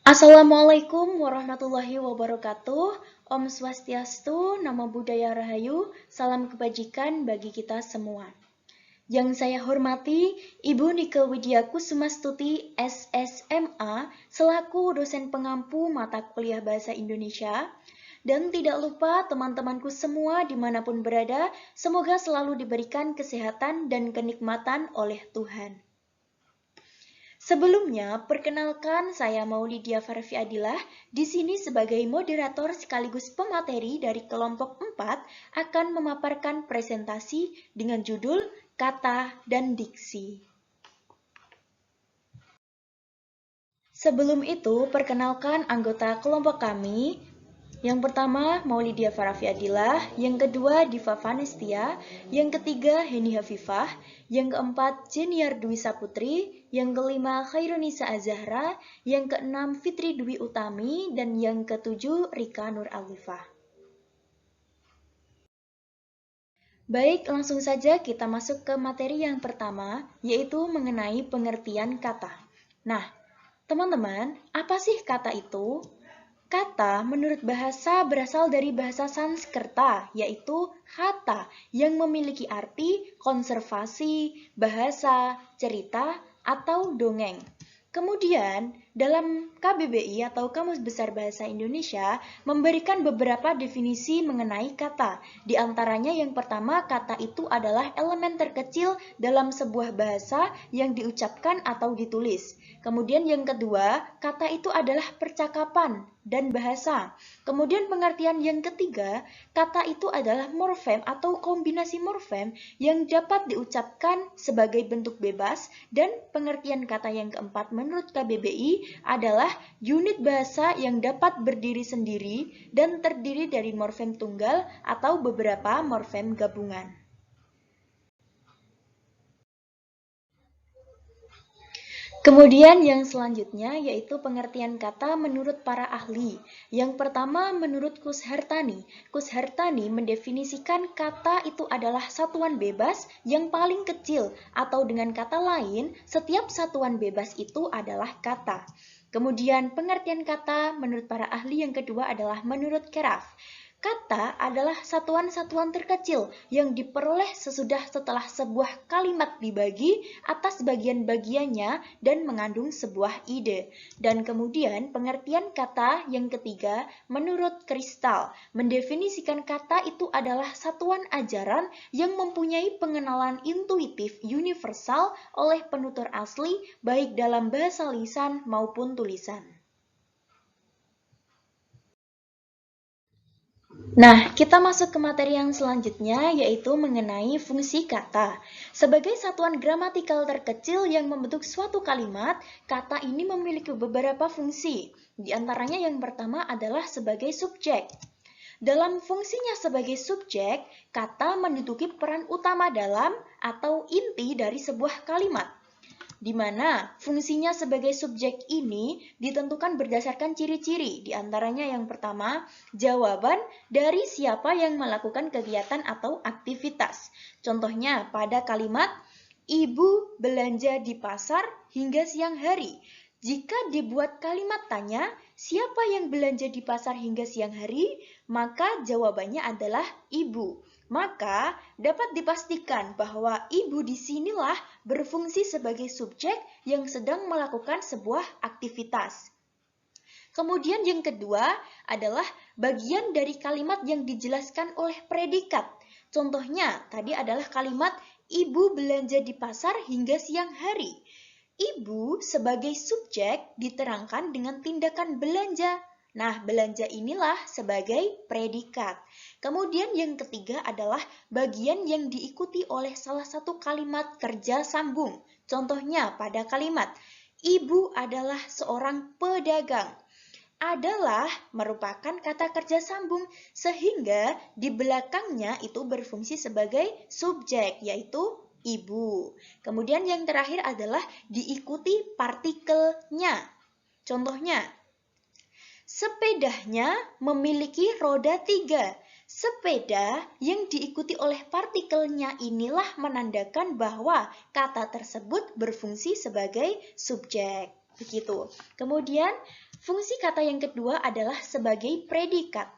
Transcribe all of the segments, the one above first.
Assalamualaikum warahmatullahi wabarakatuh. Om Swastiastu, Namo Buddhaya Rahayu, salam kebajikan bagi kita semua. Yang saya hormati, Ibu Nike Widya Kusumastuti, SSMA, selaku dosen pengampu mata kuliah Bahasa Indonesia. Dan tidak lupa teman-temanku semua dimanapun berada, semoga selalu diberikan kesehatan dan kenikmatan oleh Tuhan. Sebelumnya, perkenalkan saya Maulidia Farfi Adilah, di sini sebagai moderator sekaligus pemateri dari kelompok 4 akan memaparkan presentasi dengan judul Kata dan Diksi. Sebelum itu, perkenalkan anggota kelompok kami. Yang pertama, Maulidia Farafi Adilah, yang kedua, Diva Vanestia, yang ketiga, Heni Hafifah, yang keempat, Jeniar Dwi Saputri, yang kelima, Khairunisa Azahra, yang keenam, Fitri Dwi Utami, dan yang ketujuh, Rika Nur Alifah. Baik, langsung saja kita masuk ke materi yang pertama, yaitu mengenai pengertian kata. Nah, teman-teman, apa sih kata itu? Kata menurut bahasa berasal dari bahasa Sanskerta, yaitu kata yang memiliki arti konservasi, bahasa, cerita, atau dongeng. Kemudian, dalam KBBI atau Kamus Besar Bahasa Indonesia memberikan beberapa definisi mengenai kata. Di antaranya yang pertama, kata itu adalah elemen terkecil dalam sebuah bahasa yang diucapkan atau ditulis. Kemudian yang kedua, kata itu adalah percakapan dan bahasa. Kemudian pengertian yang ketiga, kata itu adalah morfem atau kombinasi morfem yang dapat diucapkan sebagai bentuk bebas. Dan pengertian kata yang keempat menurut KBBI adalah unit bahasa yang dapat berdiri sendiri dan terdiri dari morfem tunggal atau beberapa morfem gabungan. Kemudian yang selanjutnya yaitu pengertian kata menurut para ahli. Yang pertama menurut Kushartani. Kushartani mendefinisikan kata itu adalah satuan bebas yang paling kecil, atau dengan kata lain, setiap satuan bebas itu adalah kata. Kemudian pengertian kata menurut para ahli yang kedua adalah menurut Keraf. Kata adalah satuan-satuan terkecil yang diperoleh setelah sebuah kalimat dibagi atas bagian-bagiannya dan mengandung sebuah ide. Dan kemudian pengertian kata yang ketiga menurut Kristal mendefinisikan kata itu adalah satuan ajaran yang mempunyai pengenalan intuitif universal oleh penutur asli baik dalam bahasa lisan maupun tulisan. Nah, kita masuk ke materi yang selanjutnya, yaitu mengenai fungsi kata. Sebagai satuan gramatikal terkecil yang membentuk suatu kalimat, kata ini memiliki beberapa fungsi. Di antaranya yang pertama adalah sebagai subjek. Dalam fungsinya sebagai subjek, kata menduduki peran utama dalam atau inti dari sebuah kalimat, di mana fungsinya sebagai subjek ini ditentukan berdasarkan ciri-ciri. Di antaranya yang pertama, jawaban dari siapa yang melakukan kegiatan atau aktivitas. Contohnya pada kalimat, Ibu belanja di pasar hingga siang hari. Jika dibuat kalimat tanya, siapa yang belanja di pasar hingga siang hari? Maka jawabannya adalah ibu. Maka dapat dipastikan bahwa ibu disinilah berfungsi sebagai subjek yang sedang melakukan sebuah aktivitas. Kemudian yang kedua adalah bagian dari kalimat yang dijelaskan oleh predikat. Contohnya tadi adalah kalimat ibu belanja di pasar hingga siang hari. Ibu sebagai subjek diterangkan dengan tindakan belanja. Nah, belanja inilah sebagai predikat. Kemudian yang ketiga adalah bagian yang diikuti oleh salah satu kalimat kerja sambung. Contohnya pada kalimat, Ibu adalah seorang pedagang. Adalah merupakan kata kerja sambung, sehingga di belakangnya itu berfungsi sebagai subjek, yaitu ibu. Kemudian yang terakhir adalah diikuti partikelnya. Contohnya, sepedanya memiliki roda 3. Sepeda yang diikuti oleh partikelnya inilah menandakan bahwa kata tersebut berfungsi sebagai subjek. Begitu. Kemudian Fungsi kata yang kedua adalah sebagai predikat.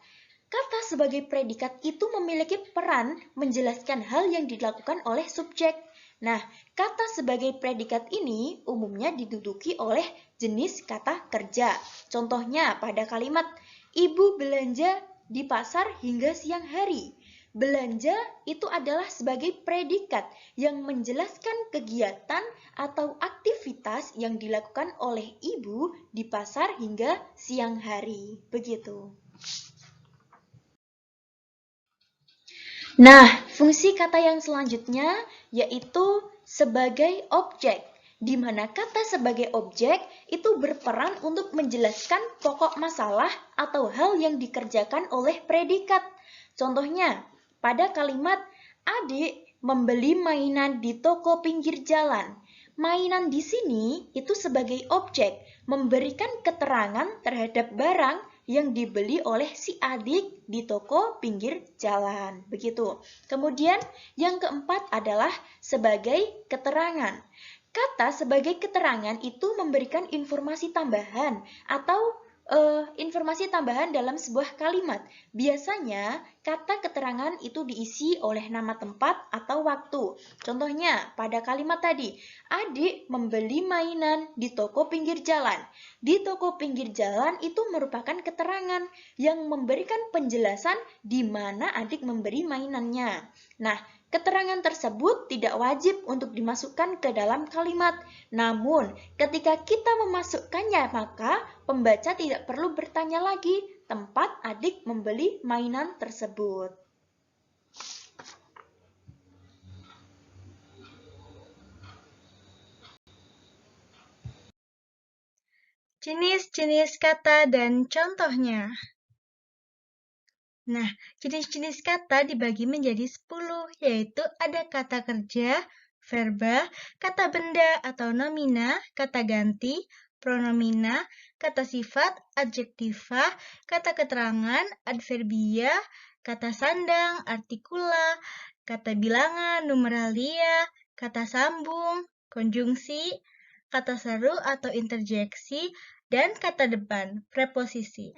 Kata sebagai predikat itu memiliki peran menjelaskan hal yang dilakukan oleh subjek. Nah, kata sebagai predikat ini umumnya diduduki oleh jenis kata kerja. Contohnya pada kalimat, ibu belanja di pasar hingga siang hari. Belanja itu adalah sebagai predikat yang menjelaskan kegiatan atau aktivitas yang dilakukan oleh ibu di pasar hingga siang hari. Begitu. Nah, fungsi kata yang selanjutnya yaitu sebagai objek, di mana kata sebagai objek itu berperan untuk menjelaskan pokok masalah atau hal yang dikerjakan oleh predikat. Contohnya, pada kalimat adik membeli mainan di toko pinggir jalan. Mainan di sini itu sebagai objek, memberikan keterangan terhadap barang yang dibeli oleh si adik di toko pinggir jalan. Begitu. Kemudian yang keempat adalah sebagai keterangan. Kata sebagai keterangan itu memberikan informasi tambahan atau informasi tambahan dalam sebuah kalimat. Biasanya, kata keterangan itu diisi oleh nama tempat atau waktu. Contohnya, pada kalimat tadi, adik membeli mainan di toko pinggir jalan. Di toko pinggir jalan itu merupakan keterangan yang memberikan penjelasan di mana adik memberi mainannya. Nah, keterangan tersebut tidak wajib untuk dimasukkan ke dalam kalimat. Namun, ketika kita memasukkannya, maka pembaca tidak perlu bertanya lagi tempat adik membeli mainan tersebut. Jenis-jenis kata dan contohnya. Nah, jenis-jenis kata dibagi menjadi 10, yaitu ada kata kerja, verba, kata benda atau nomina, kata ganti, pronomina, kata sifat, adjektiva, kata keterangan, adverbia, kata sandang, artikula, kata bilangan, numeralia, kata sambung, konjungsi, kata seru atau interjeksi, dan kata depan, preposisi.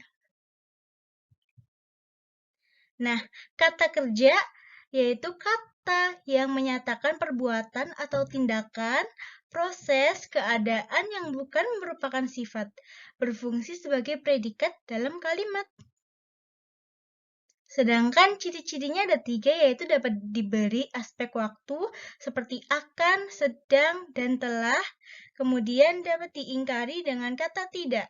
Nah, kata kerja yaitu kata yang menyatakan perbuatan atau tindakan, proses, keadaan yang bukan merupakan sifat, berfungsi sebagai predikat dalam kalimat. Sedangkan ciri-cirinya ada 3, yaitu dapat diberi aspek waktu seperti akan, sedang, dan telah, kemudian dapat diingkari dengan kata tidak.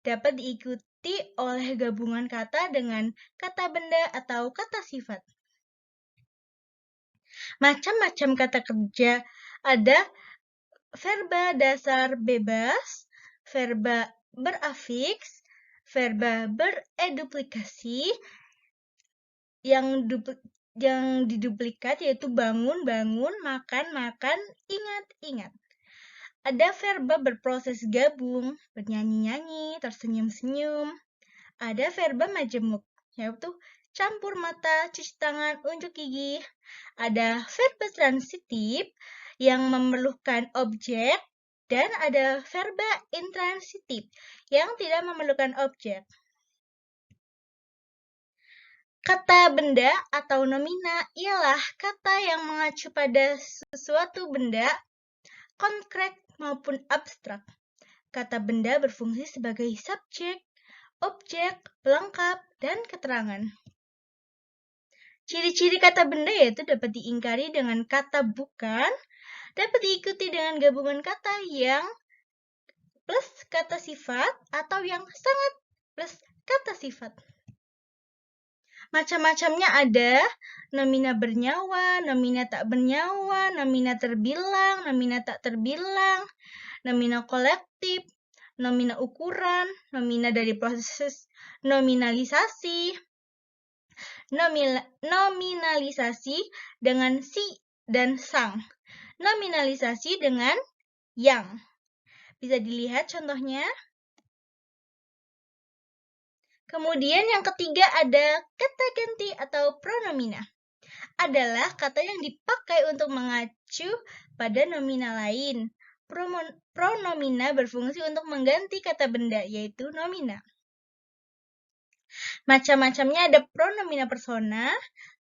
Dapat diikuti oleh gabungan kata dengan kata benda atau kata sifat. Macam-macam kata kerja ada verba dasar bebas, verba berafiks, verba bereduplikasi, yang diduplikat yaitu bangun, bangun, makan, makan, ingat, ingat. Ada verba berproses gabung, bernyanyi-nyanyi, tersenyum-senyum. Ada verba majemuk, yaitu campur mata, cuci tangan, unjuk gigi. Ada verba transitif yang memerlukan objek, dan ada verba intransitif yang tidak memerlukan objek. Kata benda atau nomina ialah kata yang mengacu pada sesuatu benda, konkret maupun abstrak. Kata benda berfungsi sebagai subjek, objek, pelengkap, dan keterangan. Ciri-ciri kata benda yaitu dapat diingkari dengan kata bukan, dapat diikuti dengan gabungan kata yang plus kata sifat atau yang sangat plus kata sifat. Macam-macamnya ada nomina bernyawa, nomina tak bernyawa, nomina terbilang, nomina tak terbilang, nomina kolektif, nomina ukuran, nomina dari proses nominalisasi, nominalisasi dengan si dan sang, nominalisasi dengan yang. Bisa dilihat contohnya. Kemudian yang ketiga ada kata ganti atau pronomina. Adalah kata yang dipakai untuk mengacu pada nomina lain. pronomina berfungsi untuk mengganti kata benda, yaitu nomina. Macam-macamnya ada pronomina persona,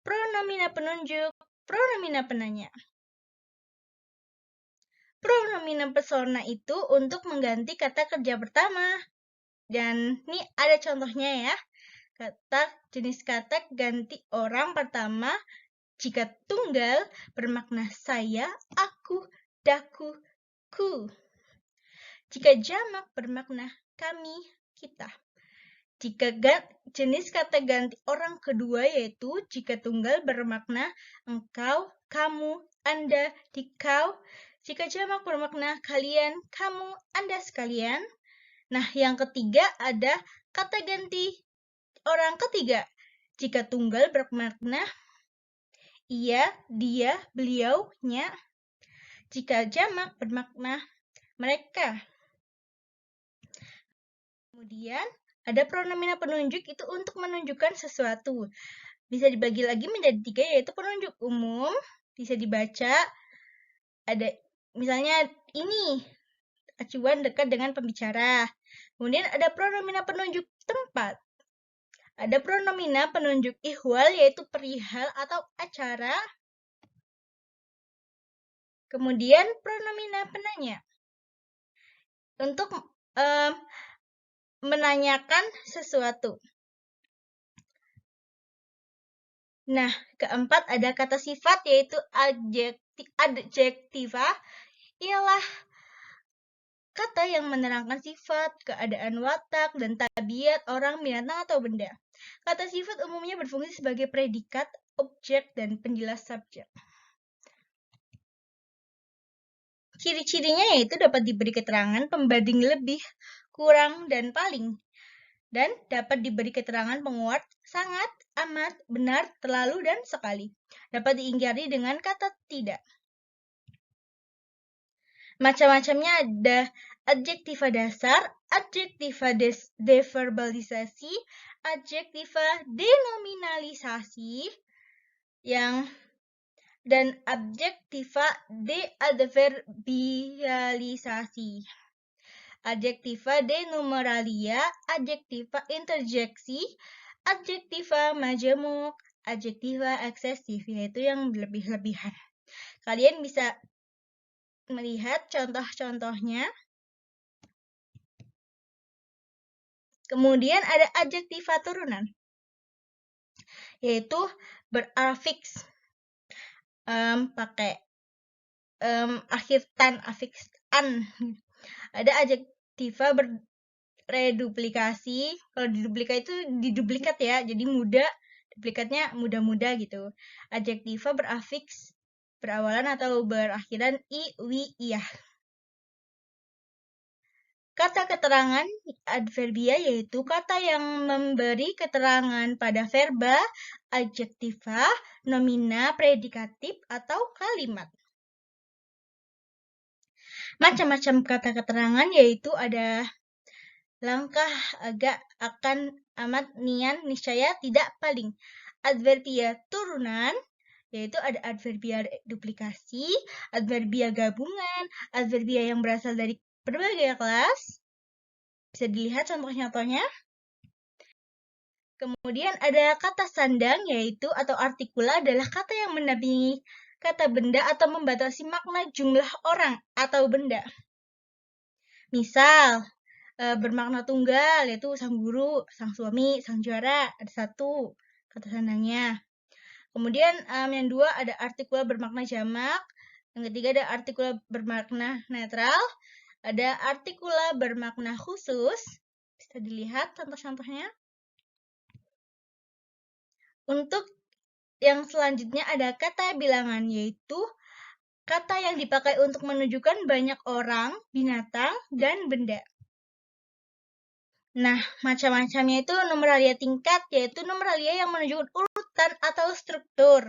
pronomina penunjuk, pronomina penanya. Pronomina persona itu untuk mengganti kata kerja pertama. Dan ini ada contohnya ya. Jenis kata ganti orang pertama jika tunggal bermakna saya, aku, daku, ku. Jika jamak bermakna kami, kita. Jika jenis kata ganti orang kedua yaitu jika tunggal bermakna engkau, kamu, anda, dikau. Jika jamak bermakna kalian, kamu, anda sekalian. Nah, yang ketiga ada kata ganti orang ketiga. Jika tunggal bermakna ia, dia, beliau, nya. Jika jamak bermakna mereka. Kemudian ada pronomina penunjuk itu untuk menunjukkan sesuatu. Bisa dibagi lagi menjadi 3 yaitu penunjuk umum. Bisa dibaca ada misalnya ini acuan dekat dengan pembicara. Kemudian ada pronomina penunjuk tempat. Ada pronomina penunjuk ihwal yaitu perihal atau acara. Kemudian pronomina penanya untuk menanyakan sesuatu. Nah, keempat ada kata sifat yaitu adjektiva. Ialah kata yang menerangkan sifat, keadaan watak, dan tabiat orang, binatang, atau benda. Kata sifat umumnya berfungsi sebagai predikat, objek, dan penjelas subjek. Ciri-cirinya yaitu dapat diberi keterangan pembanding lebih, kurang, dan paling. Dan dapat diberi keterangan penguat, sangat, amat, benar, terlalu, dan sekali. Dapat diingkari dengan kata tidak. Macam-macamnya ada adjektiva dasar, adjektiva deverbalisasi, adjektiva denominalisasi, dan adjektiva deadverbialisasi. Adjektiva denumeralia, adjektiva interjeksi, adjektiva majemuk, adjektiva eksesif, yaitu yang berlebih-lebihan. Kalian bisa melihat contoh-contohnya. Kemudian ada adjektiva turunan, yaitu berafiks pakai akhir tan, afiks an. Ada adjektiva bereduplikasi. Kalau diduplikat itu diduplikat ya, jadi muda, duplikatnya muda-muda gitu. Adjektiva berafiks berawalan atau berakhiran i, wi, iyah. Kata keterangan adverbia yaitu kata yang memberi keterangan pada verba, adjektiva, nomina, predikatif, atau kalimat. Macam-macam kata keterangan yaitu ada langkah, agak, akan, amat, nian, niscaya, tidak, paling. Adverbia turunan yaitu ada adverbia duplikasi, adverbia gabungan, adverbia yang berasal dari berbagai kelas. Bisa dilihat contoh-contohnya. Kemudian ada kata sandang yaitu atau artikula adalah kata yang mendampingi kata benda atau membatasi makna jumlah orang atau benda. Misal, bermakna tunggal yaitu sang guru, sang suami, sang juara, ada satu kata sandangnya. Kemudian yang dua ada artikula bermakna jamak, yang ketiga ada artikula bermakna netral, ada artikula bermakna khusus. Bisa dilihat contoh-contohnya. Untuk yang selanjutnya ada kata bilangan, yaitu kata yang dipakai untuk menunjukkan banyak orang, binatang, dan benda. Nah, macam-macamnya itu numeralia tingkat, yaitu numeralia yang menunjukkan urutan atau struktur.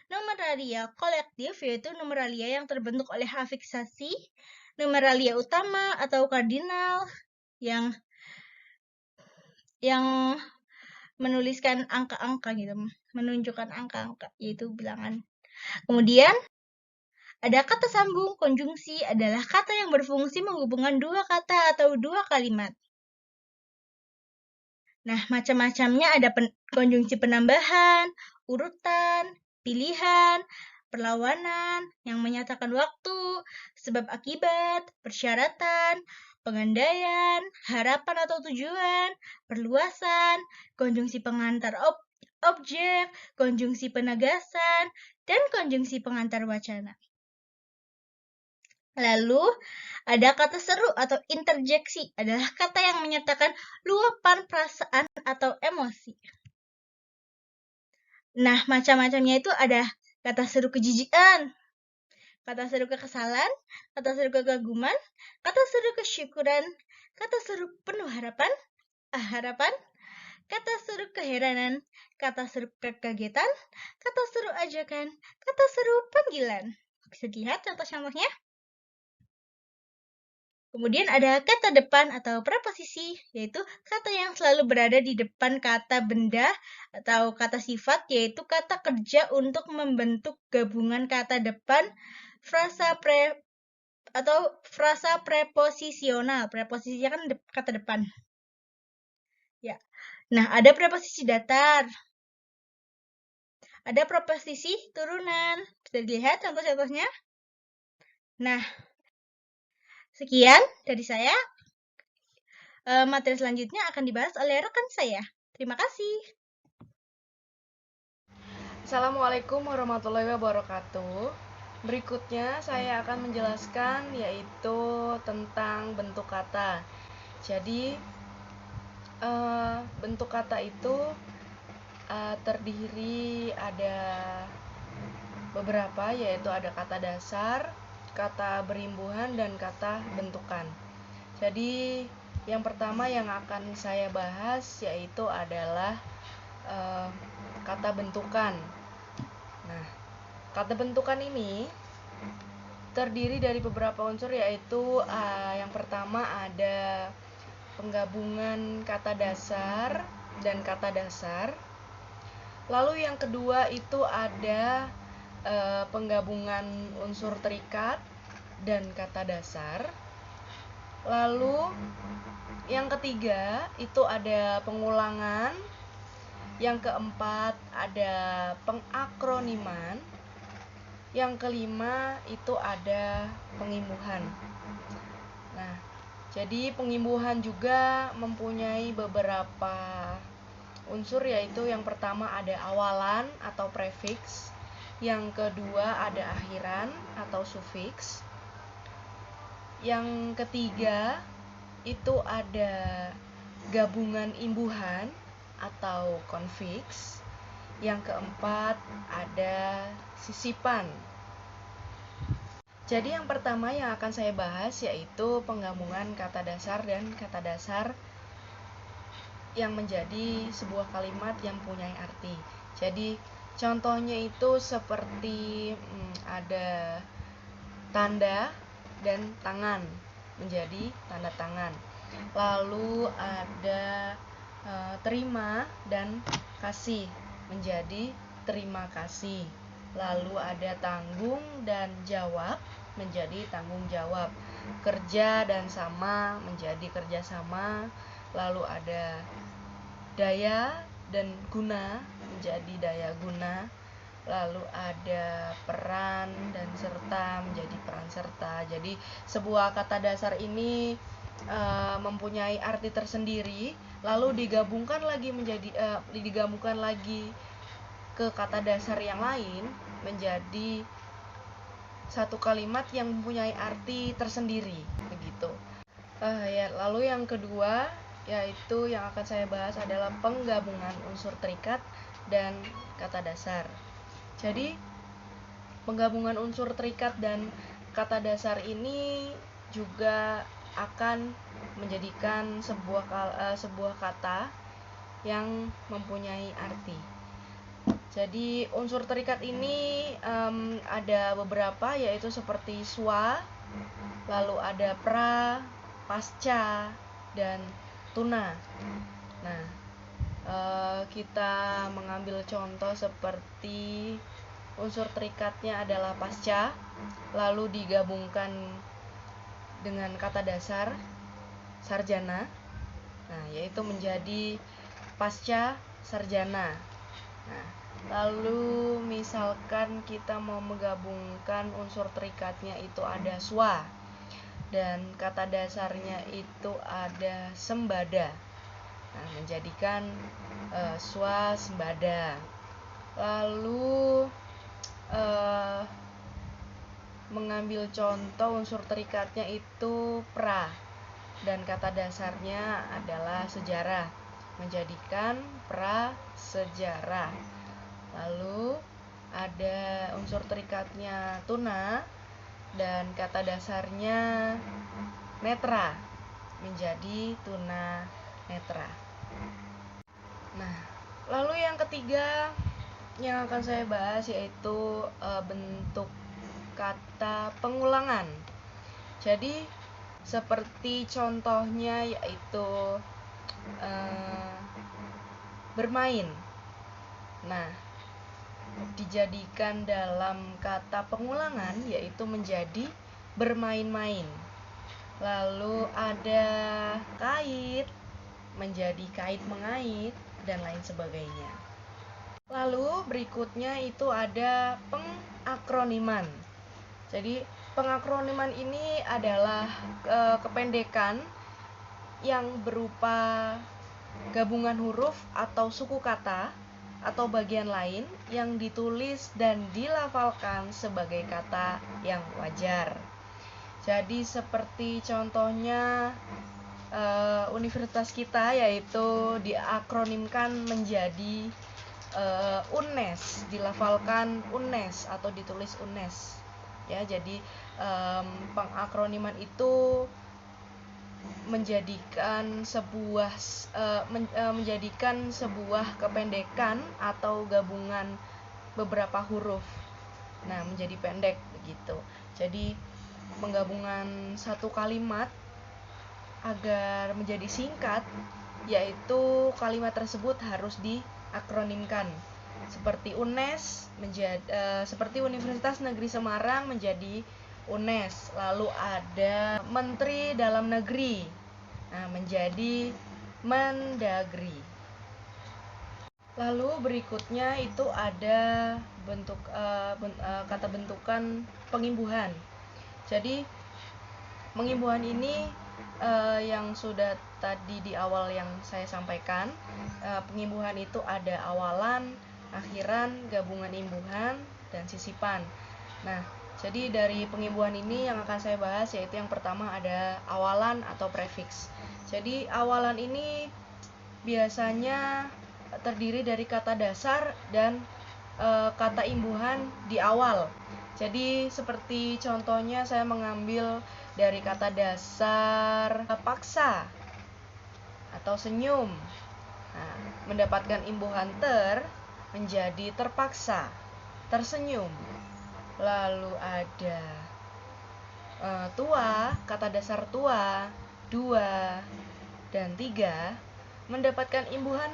Numeralia kolektif, yaitu numeralia yang terbentuk oleh afiksasi. Numeralia utama atau kardinal, yang menuliskan angka-angka gitu, menunjukkan angka-angka, yaitu bilangan. Kemudian Ada kata sambung. Konjungsi adalah kata yang berfungsi menghubungkan dua kata atau dua kalimat. Nah, macam-macamnya ada konjungsi penambahan, urutan, pilihan, perlawanan, yang menyatakan waktu, sebab akibat, persyaratan, pengandaian, harapan atau tujuan, perluasan, konjungsi pengantar objek, konjungsi penegasan, dan konjungsi pengantar wacana. Lalu, ada kata seru atau interjeksi, adalah kata yang menyatakan luapan perasaan atau emosi. Nah, macam-macamnya itu ada kata seru kejijikan, kata seru kekesalan, kata seru kekaguman, kata seru kesyukuran, kata seru penuh harapan, kata seru keheranan, kata seru kekagetan, kata seru ajakan, kata seru panggilan. Bisa dilihat contoh-contohnya. Kemudian ada kata depan atau preposisi, yaitu kata yang selalu berada di depan kata benda atau kata sifat, yaitu kata kerja untuk membentuk gabungan kata depan, frasa preposisional. Preposisinya kan kata depan. Ya. Nah, ada preposisi datar. Ada preposisi turunan. Bisa dilihat contoh-contohnya. Nah, sekian dari saya. Materi selanjutnya akan dibahas oleh rekan saya. Terima kasih. Assalamualaikum warahmatullahi wabarakatuh. Berikutnya saya akan menjelaskan yaitu tentang bentuk kata. Jadi bentuk kata itu terdiri ada beberapa, yaitu ada kata dasar, kata berimbuhan, dan kata bentukan. Jadi yang pertama yang akan saya bahas yaitu adalah kata bentukan. Nah, kata bentukan ini terdiri dari beberapa unsur, yaitu yang pertama ada penggabungan kata dasar dan kata dasar. Lalu yang kedua itu ada penggabungan unsur terikat dan kata dasar. Lalu yang ketiga itu ada pengulangan. Yang keempat ada pengakroniman. Yang kelima itu ada pengimbuhan. Nah, jadi pengimbuhan juga mempunyai beberapa unsur, yaitu yang pertama ada awalan atau prefiks, yang kedua ada akhiran atau sufiks, yang ketiga itu ada gabungan imbuhan atau konfiks, yang keempat ada sisipan. Jadi yang pertama yang akan saya bahas yaitu penggabungan kata dasar dan kata dasar yang menjadi sebuah kalimat yang punya arti. Jadi contohnya itu seperti ada tanda dan tangan menjadi tanda tangan. Lalu ada terima dan kasih menjadi terima kasih. Lalu ada tanggung dan jawab menjadi tanggung jawab. Kerja dan sama menjadi kerja sama. Lalu ada daya dan guna menjadi daya guna. Lalu ada peran dan serta menjadi peran serta. Jadi sebuah kata dasar ini mempunyai arti tersendiri, lalu digabungkan lagi ke kata dasar yang lain menjadi satu kalimat yang mempunyai arti tersendiri, begitu. Lalu yang kedua yaitu yang akan saya bahas adalah penggabungan unsur terikat dan kata dasar. Jadi penggabungan unsur terikat dan kata dasar ini juga akan menjadikan sebuah kata yang mempunyai arti. Jadi unsur terikat ini ada beberapa, yaitu seperti swa, lalu ada pra, pasca, dan tuna. Nah, kita mengambil contoh seperti unsur terikatnya adalah pasca, lalu digabungkan dengan kata dasar sarjana. Nah, yaitu menjadi pasca sarjana. Nah, lalu misalkan kita mau menggabungkan unsur terikatnya itu ada swa dan kata dasarnya itu ada sembada. Nah, menjadikan swasembada. Lalu mengambil contoh unsur terikatnya itu pra dan kata dasarnya adalah sejarah, menjadikan prasejarah. Lalu ada unsur terikatnya tuna dan kata dasarnya netra, menjadi tuna netra. Nah, lalu yang ketiga yang akan saya bahas yaitu bentuk kata pengulangan. Jadi seperti contohnya yaitu bermain. Nah, dijadikan dalam kata pengulangan yaitu menjadi bermain-main. Lalu ada kait, menjadi kait mengait, dan lain sebagainya. Lalu berikutnya itu ada pengakroniman. Jadi pengakroniman ini adalah kependekan yang berupa gabungan huruf atau suku kata atau bagian lain yang ditulis dan dilafalkan sebagai kata yang wajar. Jadi seperti contohnya universitas kita yaitu diakronimkan menjadi UNES, dilafalkan UNES atau ditulis UNES. Ya, jadi pengakroniman itu menjadikan sebuah kependekan atau gabungan beberapa huruf. Nah, menjadi pendek begitu. Jadi penggabungan satu kalimat agar menjadi singkat, yaitu kalimat tersebut harus diakronimkan. Seperti UNES seperti Universitas Negeri Semarang menjadi UNES. Lalu ada Menteri Dalam Negeri, nah, menjadi Mendagri. Lalu berikutnya itu ada bentuk kata bentukan pengimbuhan. Jadi pengimbuhan ini yang sudah tadi di awal yang saya sampaikan, pengimbuhan itu ada awalan, akhiran, gabungan imbuhan, dan sisipan. Nah, jadi dari pengimbuhan ini yang akan saya bahas yaitu yang pertama ada awalan atau prefiks. Jadi awalan ini biasanya terdiri dari kata dasar dan kata imbuhan di awal. Jadi seperti contohnya saya mengambil dari kata dasar paksa atau senyum. Nah, mendapatkan imbuhan menjadi terpaksa, tersenyum. Lalu ada tua, kata dasar tua, dua, dan tiga mendapatkan imbuhan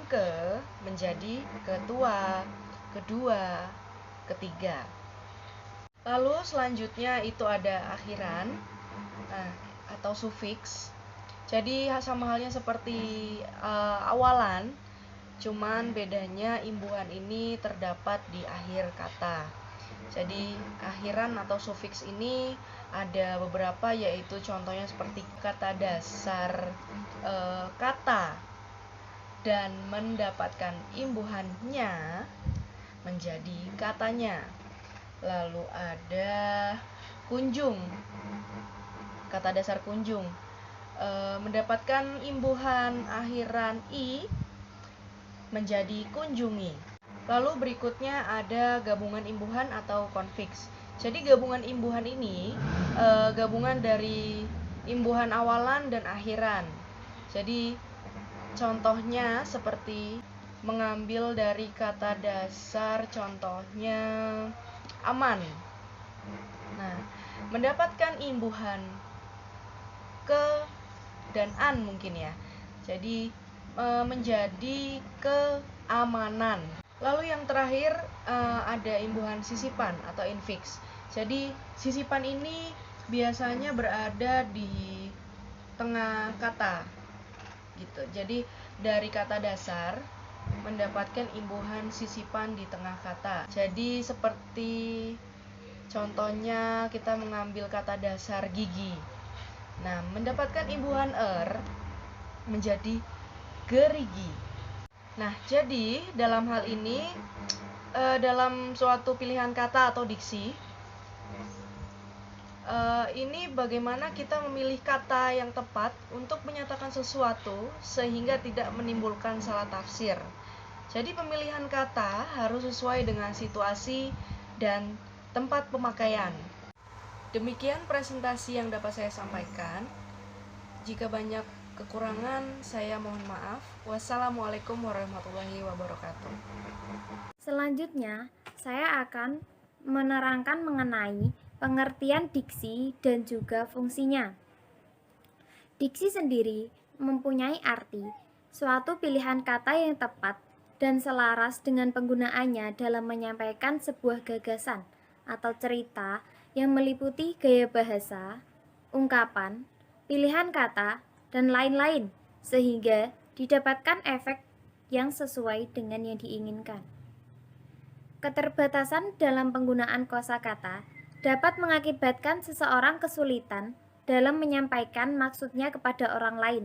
menjadi ketua, kedua, ketiga. Lalu selanjutnya itu ada akhiran atau sufiks. Jadi sama halnya seperti awalan, cuman bedanya imbuhan ini terdapat di akhir kata. Jadi akhiran atau sufiks ini ada beberapa, yaitu contohnya seperti kata dasar kata dan mendapatkan imbuhannya menjadi katanya. Lalu ada kunjung, kata dasar kunjung mendapatkan imbuhan akhiran i menjadi kunjungi. Lalu berikutnya ada gabungan imbuhan atau konfiks. Jadi gabungan imbuhan ini gabungan dari imbuhan awalan dan akhiran. Jadi contohnya seperti mengambil dari kata dasar, contohnya aman. Nah, mendapatkan imbuhan ke dan an mungkin ya. Jadi menjadi keamanan. Lalu yang terakhir ada imbuhan sisipan atau infix. Jadi sisipan ini biasanya berada di tengah kata gitu. Jadi dari kata dasar mendapatkan imbuhan sisipan di tengah kata. Jadi seperti contohnya kita mengambil kata dasar gigi. Nah, mendapatkan imbuhan menjadi gerigi. Nah, jadi dalam hal ini dalam suatu pilihan kata atau diksi, ini bagaimana kita memilih kata yang tepat untuk menyatakan sesuatu sehingga tidak menimbulkan salah tafsir. Jadi pemilihan kata harus sesuai dengan situasi dan tempat pemakaian. Demikian presentasi yang dapat saya sampaikan. Jika banyak kekurangan, saya mohon maaf. Wassalamualaikum warahmatullahi wabarakatuh. Selanjutnya, saya akan menerangkan mengenai pengertian diksi dan juga fungsinya. Diksi sendiri mempunyai arti suatu pilihan kata yang tepat dan selaras dengan penggunaannya dalam menyampaikan sebuah gagasan atau cerita yang meliputi gaya bahasa, ungkapan, pilihan kata, dan lain-lain, sehingga didapatkan efek yang sesuai dengan yang diinginkan. Keterbatasan dalam penggunaan kosakata dapat mengakibatkan seseorang kesulitan dalam menyampaikan maksudnya kepada orang lain.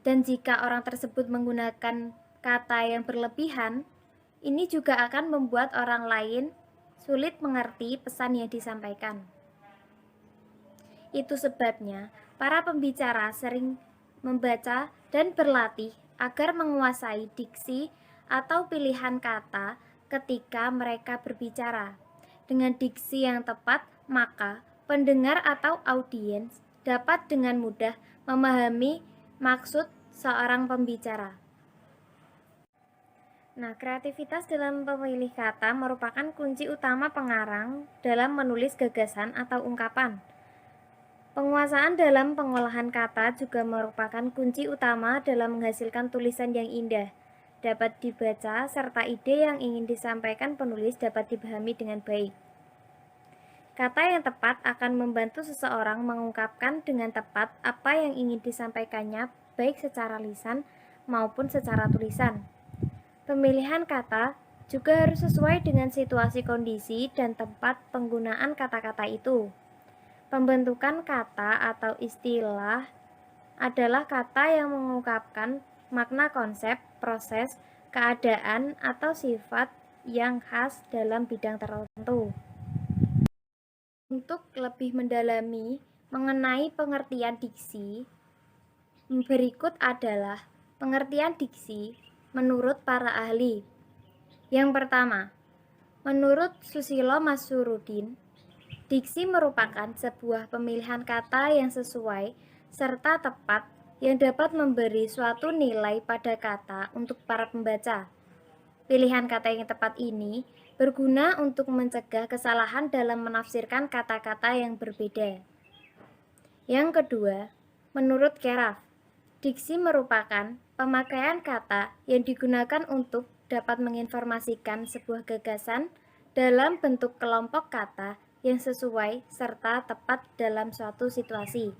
Dan jika orang tersebut menggunakan kata yang berlebihan, ini juga akan membuat orang lain sulit mengerti pesan yang disampaikan. Itu sebabnya para pembicara sering membaca dan berlatih agar menguasai diksi atau pilihan kata ketika mereka berbicara. Dengan diksi yang tepat, maka pendengar atau audiens dapat dengan mudah memahami maksud seorang pembicara. Nah, kreativitas dalam pemilih kata merupakan kunci utama pengarang dalam menulis gagasan atau ungkapan. Penguasaan dalam pengolahan kata juga merupakan kunci utama dalam menghasilkan tulisan yang indah, dapat dibaca, serta ide yang ingin disampaikan penulis dapat dipahami dengan baik. Kata yang tepat akan membantu seseorang mengungkapkan dengan tepat apa yang ingin disampaikannya, baik secara lisan maupun secara tulisan. Pemilihan kata juga harus sesuai dengan situasi kondisi dan tempat penggunaan kata-kata itu. Pembentukan kata atau istilah adalah kata yang mengungkapkan makna konsep, proses, keadaan, atau sifat yang khas dalam bidang tertentu. Untuk lebih mendalami mengenai pengertian diksi, berikut adalah pengertian diksi menurut para ahli. Yang pertama, menurut Susilo Masyurudin, diksi merupakan sebuah pemilihan kata yang sesuai serta tepat yang dapat memberi suatu nilai pada kata untuk para pembaca. Pilihan kata yang tepat ini berguna untuk mencegah kesalahan dalam menafsirkan kata-kata yang berbeda. Yang kedua, menurut Keraf, diksi merupakan pemakaian kata yang digunakan untuk dapat menginformasikan sebuah gagasan dalam bentuk kelompok kata yang sesuai serta tepat dalam suatu situasi.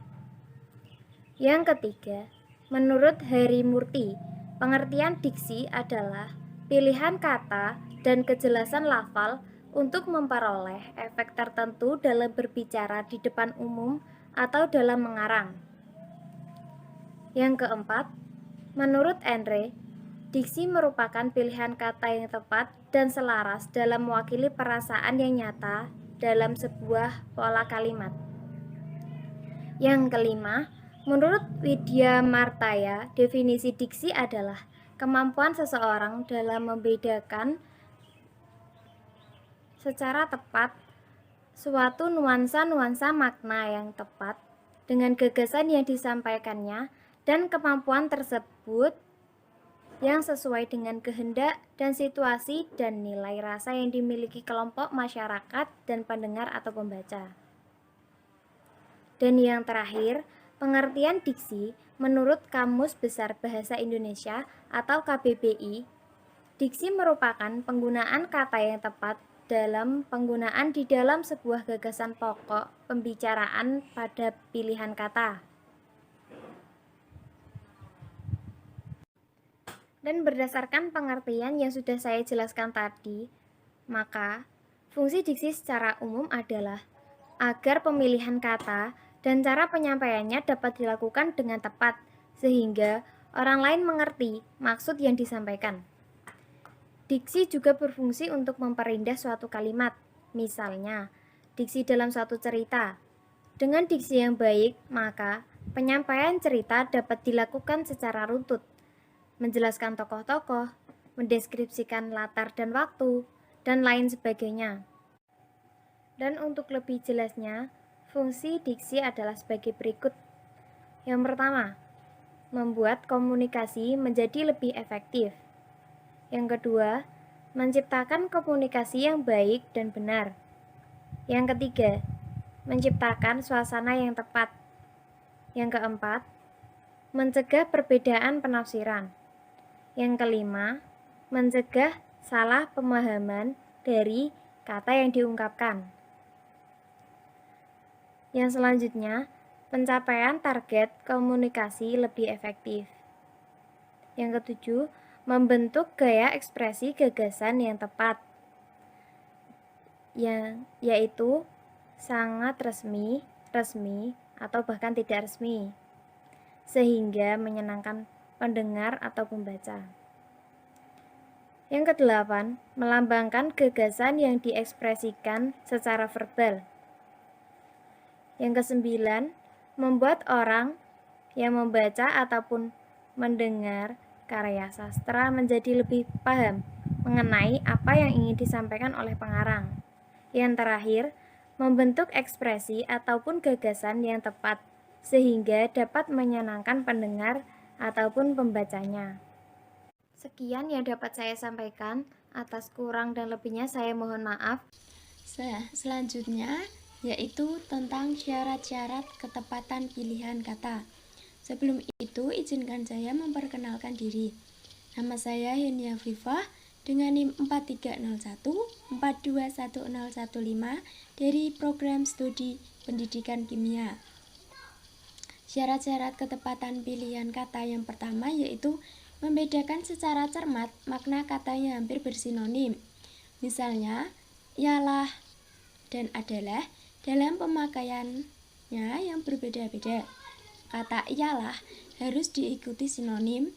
Yang ketiga, menurut Hari Murti, pengertian diksi adalah pilihan kata dan kejelasan lafal untuk memperoleh efek tertentu dalam berbicara di depan umum atau dalam mengarang. Yang keempat, menurut Andre, diksi merupakan pilihan kata yang tepat dan selaras dalam mewakili perasaan yang nyata dalam sebuah pola kalimat. Yang kelima, menurut Widya Martaya, definisi diksi adalah kemampuan seseorang dalam membedakan secara tepat suatu nuansa-nuansa makna yang tepat dengan gagasan yang disampaikannya dan kemampuan tersebut yang sesuai dengan kehendak dan situasi dan nilai rasa yang dimiliki kelompok masyarakat dan pendengar atau pembaca. Dan yang terakhir, pengertian diksi menurut Kamus Besar Bahasa Indonesia atau KBBI, Diksi merupakan penggunaan kata yang tepat dalam penggunaan di dalam sebuah gagasan pokok pembicaraan pada pilihan kata. Dan berdasarkan pengertian yang sudah saya jelaskan tadi, maka fungsi diksi secara umum adalah agar pemilihan kata dan cara penyampaiannya dapat dilakukan dengan tepat, sehingga orang lain mengerti maksud yang disampaikan. Diksi juga berfungsi untuk memperindah suatu kalimat. Misalnya, diksi dalam suatu cerita. Dengan diksi yang baik, maka penyampaian cerita dapat dilakukan secara runtut, menjelaskan tokoh-tokoh, mendeskripsikan latar dan waktu, dan lain sebagainya. Dan untuk lebih jelasnya, fungsi diksi adalah sebagai berikut. Yang pertama, membuat komunikasi menjadi lebih efektif. Yang kedua, menciptakan komunikasi yang baik dan benar. Yang ketiga, menciptakan suasana yang tepat. Yang keempat, mencegah perbedaan penafsiran. Yang kelima, mencegah salah pemahaman dari kata yang diungkapkan. Yang selanjutnya, pencapaian target komunikasi lebih efektif. Yang ketujuh, membentuk gaya ekspresi gagasan yang tepat, yaitu sangat resmi, atau bahkan tidak resmi, sehingga menyenangkan pendengar atau pembaca. Yang kedelapan, melambangkan gagasan yang diekspresikan secara verbal. Yang kesembilan, membuat orang yang membaca ataupun mendengar karya sastra menjadi lebih paham mengenai apa yang ingin disampaikan oleh pengarang. Yang terakhir, membentuk ekspresi ataupun gagasan yang tepat sehingga dapat menyenangkan pendengar ataupun pembacanya. Sekian yang dapat saya sampaikan. Atas kurang dan lebihnya saya mohon maaf. Selanjutnya yaitu tentang syarat-syarat ketepatan pilihan kata. Sebelum itu, izinkan saya memperkenalkan diri. Nama saya Henia Vivah dengan NIM 4301421015 dari Program Studi Pendidikan Kimia. Syarat-syarat ketepatan pilihan kata yang pertama yaitu membedakan secara cermat makna kata yang hampir bersinonim. Misalnya, ialah dan adalah dalam pemakaiannya yang berbeda-beda. Kata ialah harus diikuti sinonim,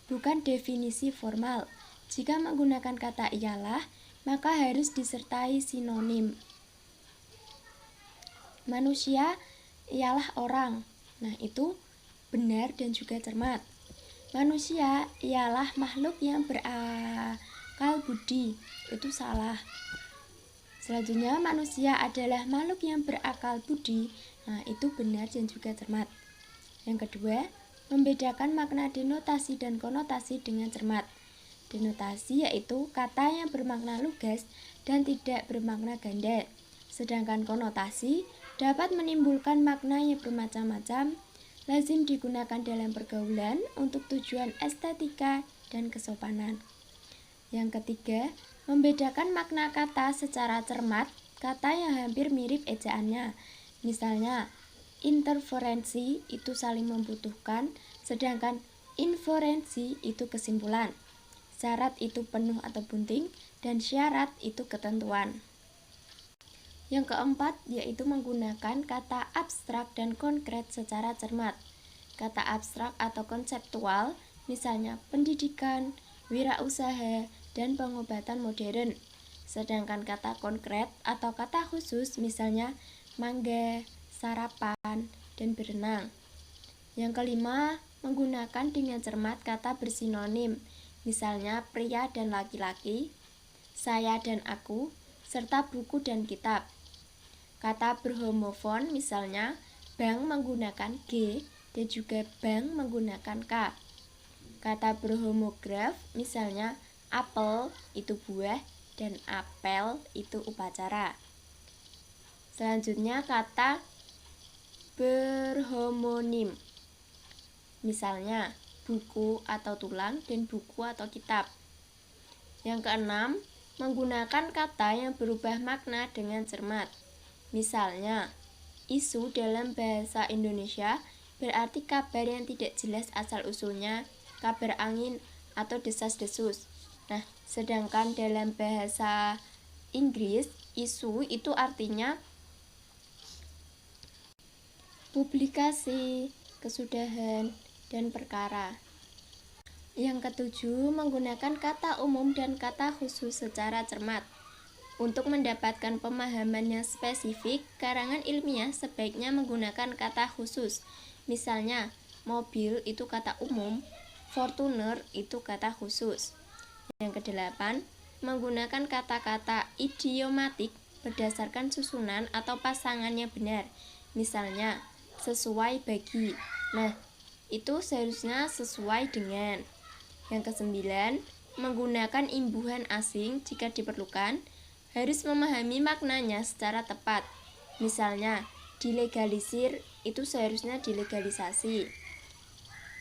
bukan definisi formal. Jika menggunakan kata ialah, maka harus disertai sinonim. Manusia ialah orang. Nah, itu benar dan juga cermat. Manusia ialah makhluk yang berakal budi. Itu salah. Selanjutnya, manusia adalah makhluk yang berakal budi. Nah, itu benar dan juga cermat. Yang kedua, membedakan makna denotasi dan konotasi dengan cermat. Denotasi yaitu kata yang bermakna lugas dan tidak bermakna ganda. Sedangkan konotasi dapat menimbulkan makna yang bermacam-macam, lazim digunakan dalam pergaulan untuk tujuan estetika dan kesopanan. Yang ketiga, membedakan makna kata secara cermat, kata yang hampir mirip ejaannya. Misalnya, interferensi itu saling membutuhkan, sedangkan inferensi itu kesimpulan. Syarat itu penuh atau bunting, dan syarat itu ketentuan. Yang keempat, yaitu menggunakan kata abstrak dan konkret secara cermat. Kata abstrak atau konseptual, misalnya pendidikan, wirausaha, dan pengobatan modern. Sedangkan kata konkret atau kata khusus, misalnya mangga, sarapan, dan berenang. Yang kelima, menggunakan dengan cermat kata bersinonim, misalnya pria dan laki-laki, saya dan aku, serta buku dan kitab. Kata berhomofon, misalnya bank menggunakan G dan juga bank menggunakan K. Kata berhomograf, misalnya apel itu buah dan apel itu upacara. Selanjutnya kata berhomonim, misalnya buku atau tulang dan buku atau kitab. Yang keenam, menggunakan kata yang berubah makna dengan cermat. Misalnya, isu dalam bahasa Indonesia berarti kabar yang tidak jelas asal-usulnya, kabar angin, atau desas-desus. Nah, sedangkan dalam bahasa Inggris, isu itu artinya publikasi, kesudahan, dan perkara. Yang ketujuh, menggunakan kata umum dan kata khusus secara cermat. Untuk mendapatkan pemahaman yang spesifik, karangan ilmiah sebaiknya menggunakan kata khusus. Misalnya, mobil itu kata umum, Fortuner itu kata khusus. Yang kedelapan, menggunakan kata-kata idiomatik berdasarkan susunan atau pasangan yang benar. Misalnya, sesuai bagi. Nah, itu seharusnya sesuai dengan. Yang kesembilan, menggunakan imbuhan asing jika diperlukan, harus memahami maknanya secara tepat. Misalnya, dilegalisir itu seharusnya dilegalisasi.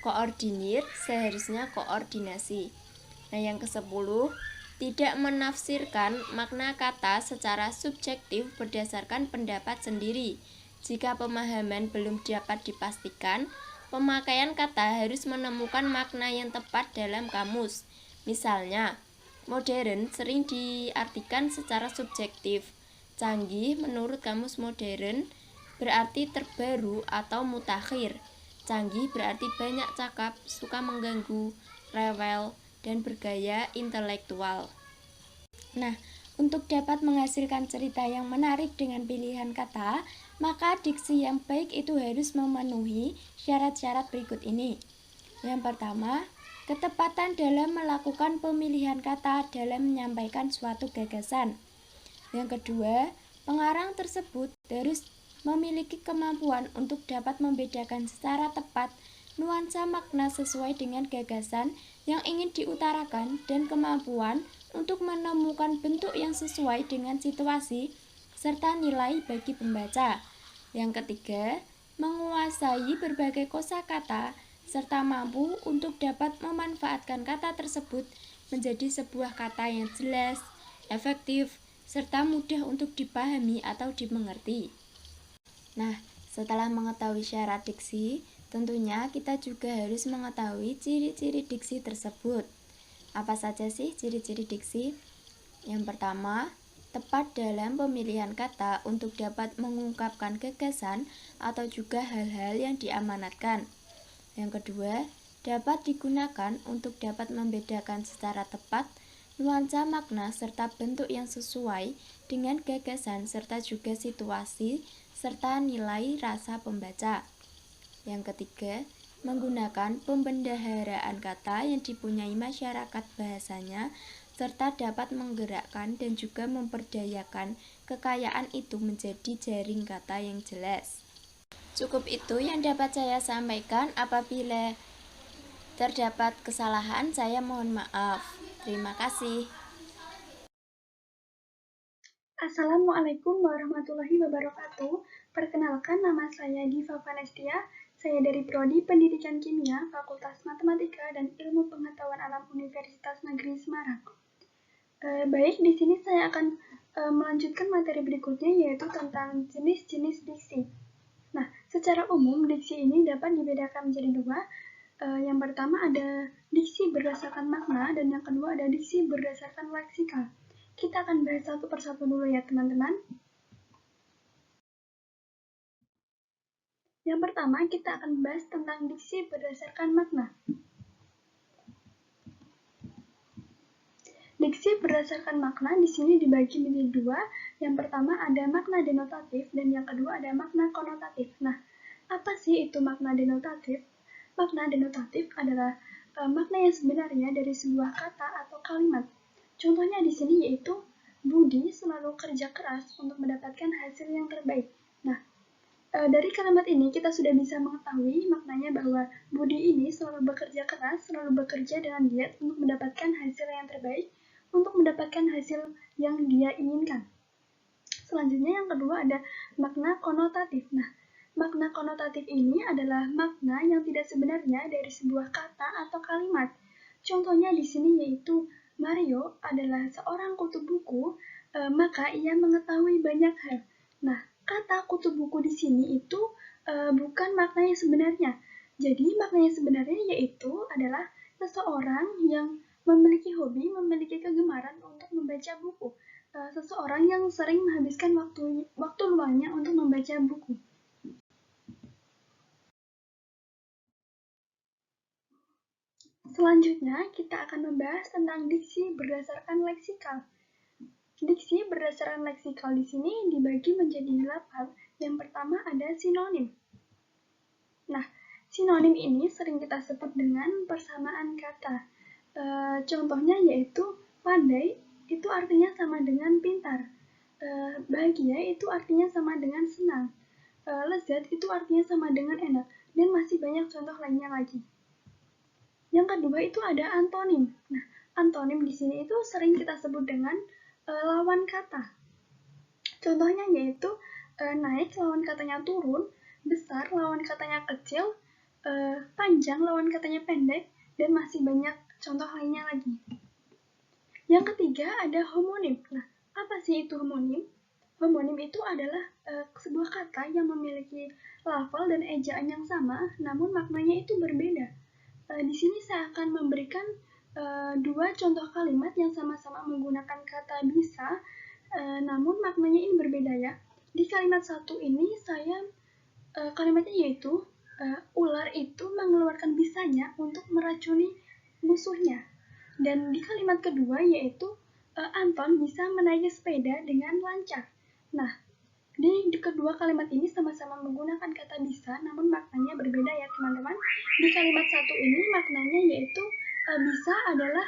Koordinir seharusnya koordinasi. Nah, yang ke-10, tidak menafsirkan makna kata secara subjektif berdasarkan pendapat sendiri. Jika pemahaman belum dapat dipastikan, pemakaian kata harus menemukan makna yang tepat dalam kamus. Misalnya, modern sering diartikan secara subjektif. Canggih menurut kamus modern berarti terbaru atau mutakhir. Canggih berarti banyak cakap, suka mengganggu, rewel, dan bergaya intelektual. Nah, untuk dapat menghasilkan cerita yang menarik dengan pilihan kata, maka diksi yang baik itu harus memenuhi syarat-syarat berikut ini. Yang pertama, ketepatan dalam melakukan pemilihan kata dalam menyampaikan suatu gagasan. Yang kedua, pengarang tersebut harus memiliki kemampuan untuk dapat membedakan secara tepat nuansa makna sesuai dengan gagasan yang ingin diutarakan dan kemampuan untuk menemukan bentuk yang sesuai dengan situasi serta nilai bagi pembaca. Yang ketiga, menguasai berbagai kosakata serta mampu untuk dapat memanfaatkan kata tersebut menjadi sebuah kata yang jelas, efektif, serta mudah untuk dipahami atau dimengerti. Nah, setelah mengetahui syarat diksi, tentunya kita juga harus mengetahui ciri-ciri diksi tersebut. Apa saja sih ciri-ciri diksi? Yang pertama, tepat dalam pemilihan kata untuk dapat mengungkapkan gagasan atau juga hal-hal yang diamanatkan. Yang kedua, dapat digunakan untuk dapat membedakan secara tepat nuansa makna serta bentuk yang sesuai dengan gagasan serta juga situasi serta nilai rasa pembaca. Yang ketiga, menggunakan pembendaharaan kata yang dipunyai masyarakat bahasanya serta dapat menggerakkan dan juga memperdayakan kekayaan itu menjadi jaring kata yang jelas. Cukup itu yang dapat saya sampaikan. Apabila terdapat kesalahan, saya mohon maaf. Terima kasih. Assalamualaikum warahmatullahi wabarakatuh. Perkenalkan, nama saya Diva Vanestia. Saya dari Prodi Pendidikan Kimia, Fakultas Matematika dan Ilmu Pengetahuan Alam Universitas Negeri Semarang. Baik, di sini saya akan melanjutkan materi berikutnya, yaitu tentang jenis-jenis diksi. Nah, secara umum, diksi ini dapat dibedakan menjadi dua. Yang pertama ada diksi berdasarkan makna, dan yang kedua ada diksi berdasarkan leksikal. Kita akan bahas satu persatu dulu ya, teman-teman. Yang pertama, kita akan bahas tentang diksi berdasarkan makna. Diksi berdasarkan makna di sini dibagi menjadi dua. Yang pertama ada makna denotatif dan yang kedua ada makna konotatif. Nah, apa sih itu makna denotatif? Makna denotatif adalah makna yang sebenarnya dari sebuah kata atau kalimat. Contohnya di sini yaitu Budi selalu kerja keras untuk mendapatkan hasil yang terbaik. Nah, dari kalimat ini kita sudah bisa mengetahui maknanya bahwa Budi ini selalu bekerja keras, selalu bekerja dengan giat untuk mendapatkan hasil yang terbaik, untuk mendapatkan hasil yang dia inginkan. Selanjutnya yang kedua ada makna konotatif. Nah, makna konotatif ini adalah makna yang tidak sebenarnya dari sebuah kata atau kalimat. Contohnya di sini yaitu Mario adalah seorang kutu buku, maka ia mengetahui banyak hal. Nah, kata kutu buku di sini itu bukan maknanya sebenarnya. Jadi, maknanya sebenarnya yaitu adalah seseorang yang memiliki hobi, memiliki kegemaran untuk membaca buku. Seseorang yang sering menghabiskan waktu luangnya untuk membaca buku. Selanjutnya, kita akan membahas tentang diksi berdasarkan leksikal. Diksi berdasarkan leksikal di sini dibagi menjadi 8. Yang pertama ada sinonim. Nah, sinonim ini sering kita sebut dengan persamaan kata. Contohnya yaitu pandai itu artinya sama dengan pintar. Bahagia itu artinya sama dengan senang. Lezat itu artinya sama dengan enak. Dan masih banyak contoh lainnya lagi. Yang kedua itu ada antonim. Nah, antonim di sini itu sering kita sebut dengan lawan kata. Contohnya yaitu naik lawan katanya turun, besar lawan katanya kecil, panjang lawan katanya pendek, dan masih banyak contoh lainnya lagi. Yang ketiga ada homonim. Nah, apa sih itu homonim? Homonim itu adalah sebuah kata yang memiliki lafal dan ejaan yang sama, namun maknanya itu berbeda. Di sini saya akan memberikan 2 contoh kalimat yang sama-sama menggunakan kata bisa, namun maknanya ini berbeda ya. Di kalimat satu ini kalimatnya yaitu ular itu mengeluarkan bisanya untuk meracuni musuhnya. Dan di kalimat kedua yaitu Anton bisa menaiki sepeda dengan lancar. Nah, di kedua kalimat ini sama-sama menggunakan kata bisa, namun maknanya berbeda ya teman-teman. Di kalimat satu ini maknanya yaitu bisa adalah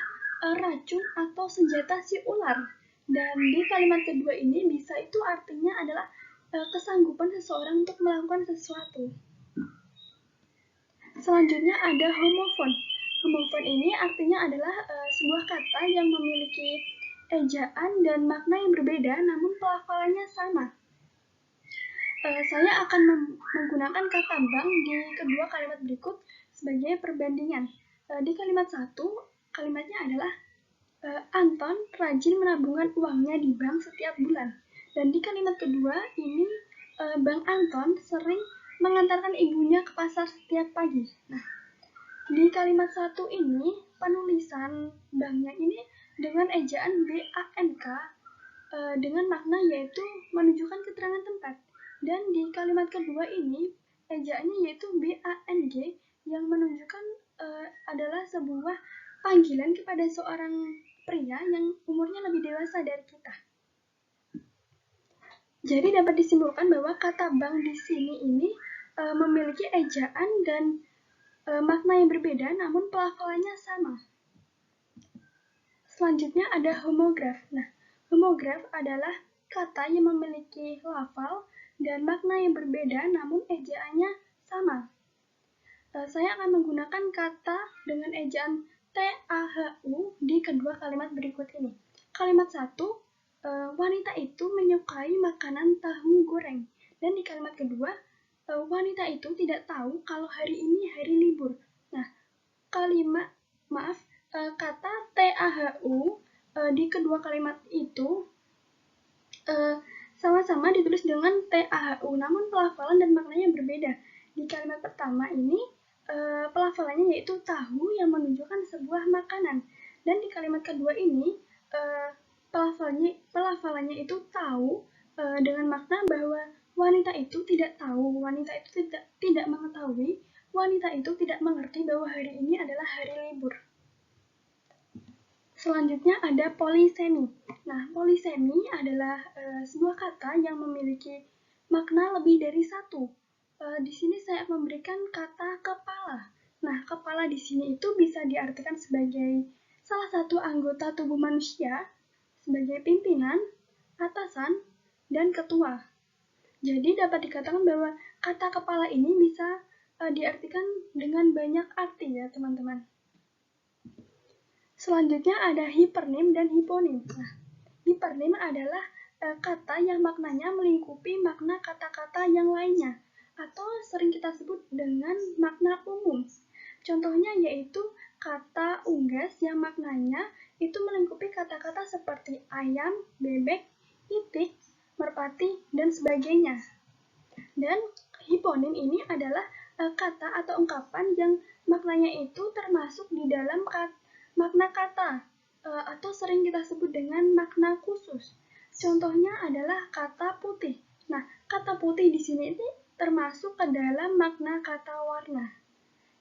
racun atau senjata si ular. Dan di kalimat kedua ini bisa itu artinya adalah kesanggupan seseorang untuk melakukan sesuatu. Selanjutnya ada homofon. Homofon ini artinya adalah sebuah kata yang memiliki ejaan dan makna yang berbeda, namun pelafalannya sama. Saya akan menggunakan kata bank di kedua kalimat berikut sebagai perbandingan. Di kalimat satu, kalimatnya adalah Anton rajin menabungkan uangnya di bank setiap bulan. Dan di kalimat kedua, ini Bang Anton sering mengantarkan ibunya ke pasar setiap pagi. Nah, di kalimat satu ini, penulisan banknya ini dengan ejaan BANK dengan makna yaitu menunjukkan keterangan tempat. Dan di kalimat kedua ini, ejaannya yaitu BANG yang menunjukkan adalah sebuah panggilan kepada seorang pria yang umurnya lebih dewasa dari kita. Jadi dapat disimpulkan bahwa kata bank di sini ini memiliki ejaan dan makna yang berbeda, namun pelafalannya sama. Selanjutnya ada homograf. Nah, homograf adalah kata yang memiliki lafal dan makna yang berbeda, namun ejaannya sama. Saya akan menggunakan kata dengan ejaan TAHU di kedua kalimat berikut ini. Kalimat 1, wanita itu menyukai makanan tahu goreng. Dan di kalimat kedua, wanita itu tidak tahu kalau hari ini hari libur. Nah, kata TAHU di kedua kalimat itu sama-sama ditulis dengan TAHU, namun pelafalan dan maknanya berbeda. Di kalimat pertama ini, pelafalannya yaitu tahu yang menunjukkan sebuah makanan. Dan di kalimat kedua ini, pelafalannya itu tahu dengan makna bahwa wanita itu tidak tahu, wanita itu tidak mengetahui, wanita itu tidak mengerti bahwa hari ini adalah hari libur. Selanjutnya ada polisemi. Nah, polisemi adalah sebuah kata yang memiliki makna lebih dari satu. Di sini saya memberikan kata kepala. Nah, kepala di sini itu bisa diartikan sebagai salah satu anggota tubuh manusia, sebagai pimpinan, atasan, dan ketua. Jadi dapat dikatakan bahwa kata kepala ini bisa diartikan dengan banyak arti ya teman-teman. Selanjutnya ada hipernim dan hiponim. Nah, hipernim adalah kata yang maknanya melingkupi makna kata-kata yang lainnya, atau sering kita sebut dengan makna umum. Contohnya yaitu kata kata unggas yang maknanya itu melingkupi kata-kata seperti ayam, bebek, itik, merpati, dan sebagainya. Dan hiponim ini adalah kata atau ungkapan yang maknanya itu termasuk di dalam makna kata atau sering kita sebut dengan makna khusus. Contohnya adalah kata putih. Nah, kata putih di sini ini termasuk ke dalam makna kata warna.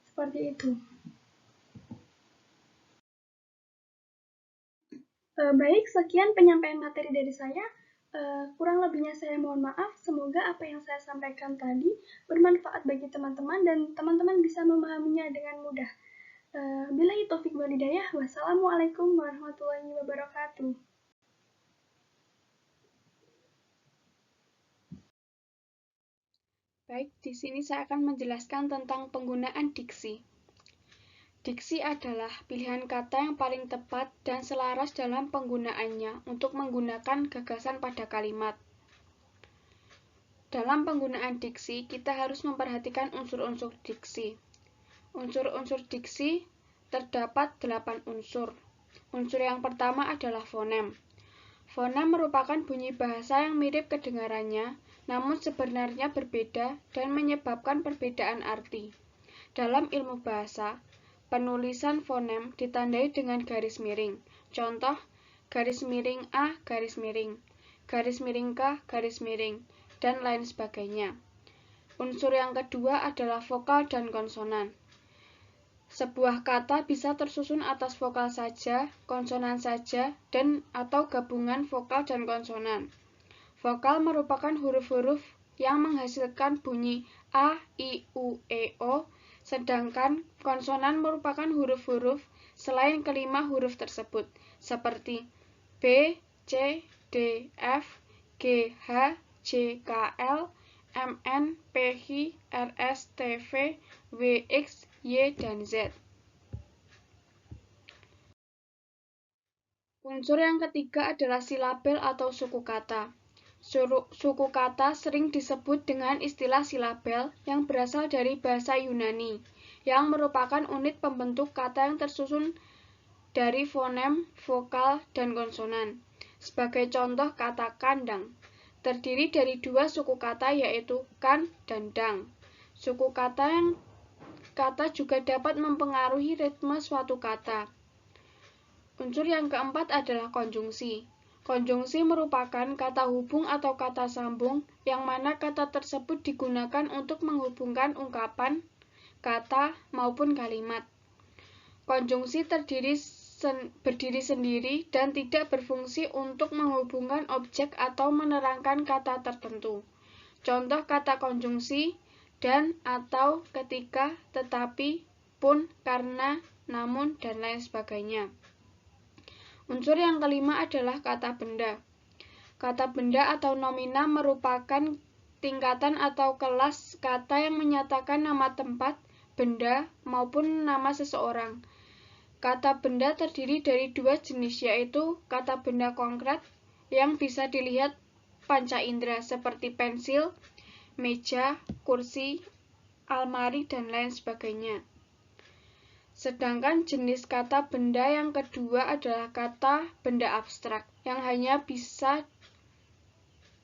Seperti itu. Baik, sekian penyampaian materi dari saya. Kurang lebihnya saya mohon maaf. Semoga apa yang saya sampaikan tadi bermanfaat bagi teman-teman dan teman-teman bisa memahaminya dengan mudah. Billahi taufik wal hidayah. Wassalamualaikum warahmatullahi wabarakatuh. Baik, di sini saya akan menjelaskan tentang penggunaan diksi. Diksi adalah pilihan kata yang paling tepat dan selaras dalam penggunaannya untuk menggunakan gagasan pada kalimat. Dalam penggunaan diksi, kita harus memperhatikan unsur-unsur diksi. Unsur-unsur diksi terdapat 8 unsur. Unsur yang pertama adalah fonem. Fonem merupakan bunyi bahasa yang mirip kedengarannya, namun sebenarnya berbeda dan menyebabkan perbedaan arti. Dalam ilmu bahasa, penulisan fonem ditandai dengan garis miring. Contoh, garis miring A, garis miring K, garis miring, dan lain sebagainya. Unsur yang kedua adalah vokal dan konsonan. Sebuah kata bisa tersusun atas vokal saja, konsonan saja, dan atau gabungan vokal dan konsonan. Vokal merupakan huruf-huruf yang menghasilkan bunyi A, I, U, E, O, sedangkan konsonan merupakan huruf-huruf selain kelima huruf tersebut, seperti B, C, D, F, G, H, J, K, L, M, N, P, H, R, S, T, V, W, X, Y, dan Z. Unsur yang ketiga adalah silabel atau suku kata. Suku kata sering disebut dengan istilah silabel yang berasal dari bahasa Yunani, yang merupakan unit pembentuk kata yang tersusun dari fonem, vokal, dan konsonan. Sebagai contoh kata kandang, terdiri dari 2 suku kata yaitu kan dan dang. Suku kata juga dapat mempengaruhi ritme suatu kata. Unsur yang keempat adalah konjungsi. Konjungsi merupakan kata hubung atau kata sambung yang mana kata tersebut digunakan untuk menghubungkan ungkapan, kata, maupun kalimat. Konjungsi berdiri sendiri dan tidak berfungsi untuk menghubungkan objek atau menerangkan kata tertentu. Contoh kata konjungsi dan, atau, ketika, tetapi, pun, karena, namun, dan lain sebagainya. Unsur yang kelima adalah kata benda. Kata benda atau nomina merupakan tingkatan atau kelas kata yang menyatakan nama tempat, benda, maupun nama seseorang. Kata benda terdiri dari 2 jenis, yaitu kata benda konkret yang bisa dilihat panca indera seperti pensil, meja, kursi, almari, dan lain sebagainya. Sedangkan jenis kata benda yang kedua adalah kata benda abstrak, yang hanya bisa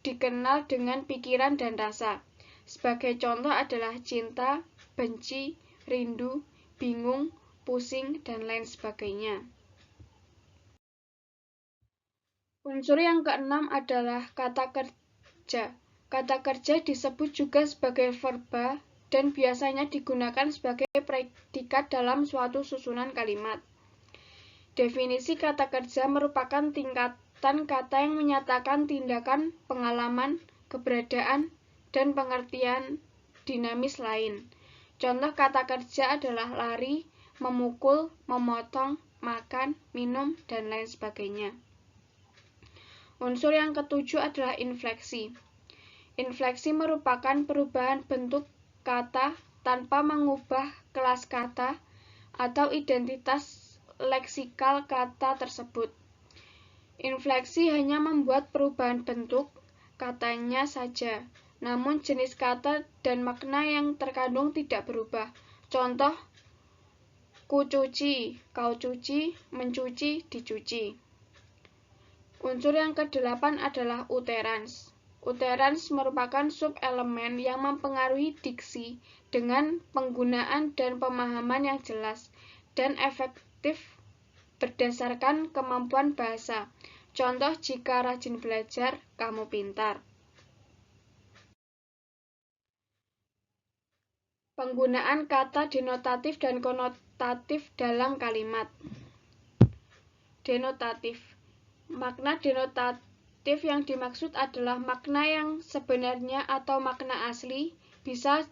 dikenal dengan pikiran dan rasa. Sebagai contoh adalah cinta, benci, rindu, bingung, pusing, dan lain sebagainya. Unsur yang keenam adalah kata kerja. Kata kerja disebut juga sebagai verba dan biasanya digunakan sebagai predikat dalam suatu susunan kalimat. Definisi kata kerja merupakan tingkatan kata yang menyatakan tindakan, pengalaman, keberadaan, dan pengertian dinamis lain. Contoh kata kerja adalah lari, memukul, memotong, makan, minum, dan lain sebagainya. Unsur yang ketujuh adalah infleksi. Infleksi merupakan perubahan bentuk kata tanpa mengubah kelas kata atau identitas leksikal kata tersebut. Infleksi hanya membuat perubahan bentuk katanya saja, namun jenis kata dan makna yang terkandung tidak berubah. Contoh, ku cuci, kau cuci, mencuci, dicuci. Unsur yang ke-8 adalah uterans. Uterans merupakan subelemen yang mempengaruhi diksi dengan penggunaan dan pemahaman yang jelas dan efektif berdasarkan kemampuan bahasa. Contoh, jika rajin belajar, kamu pintar. Penggunaan kata denotatif dan konotatif dalam kalimat. Denotatif. Makna denotatif yang dimaksud adalah makna yang sebenarnya atau makna asli, bisa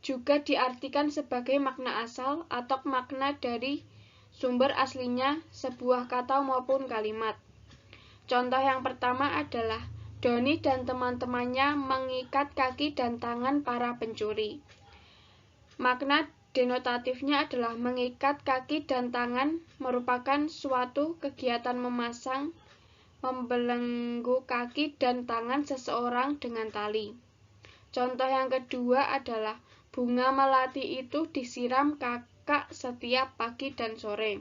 juga diartikan sebagai makna asal atau makna dari sumber aslinya sebuah kata maupun kalimat. Contoh yang pertama adalah Doni dan teman-temannya mengikat kaki dan tangan para pencuri. Makna denotatifnya adalah mengikat kaki dan tangan merupakan suatu kegiatan memasang, membelenggu kaki dan tangan seseorang dengan tali. Contoh yang kedua adalah bunga melati itu disiram kakak setiap pagi dan sore.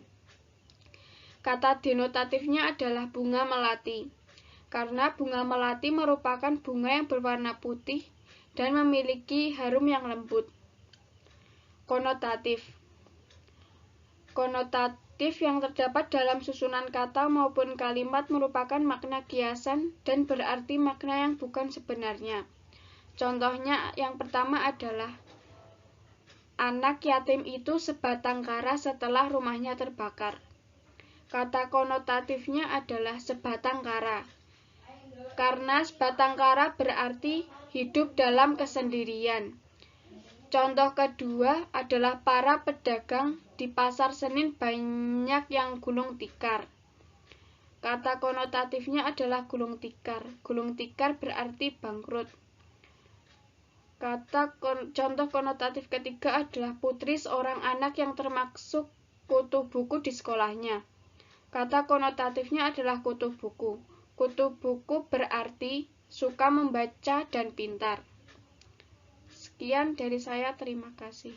Kata denotatifnya adalah bunga melati, karena bunga melati merupakan bunga yang berwarna putih dan memiliki harum yang lembut. Konotatif. Konotatif yang terdapat dalam susunan kata maupun kalimat merupakan makna kiasan dan berarti makna yang bukan sebenarnya. Contohnya yang pertama adalah anak yatim itu sebatang kara setelah rumahnya terbakar. Kata konotatifnya adalah sebatang kara, karena sebatang kara berarti hidup dalam kesendirian. Contoh kedua adalah para pedagang di pasar Senin banyak yang gulung tikar. Kata konotatifnya adalah gulung tikar. Gulung tikar berarti bangkrut. Contoh konotatif ketiga adalah putri seorang anak yang termasuk kutu buku di sekolahnya. Kata konotatifnya adalah kutu buku. Kutu buku berarti suka membaca dan pintar. Sekian dari saya, terima kasih.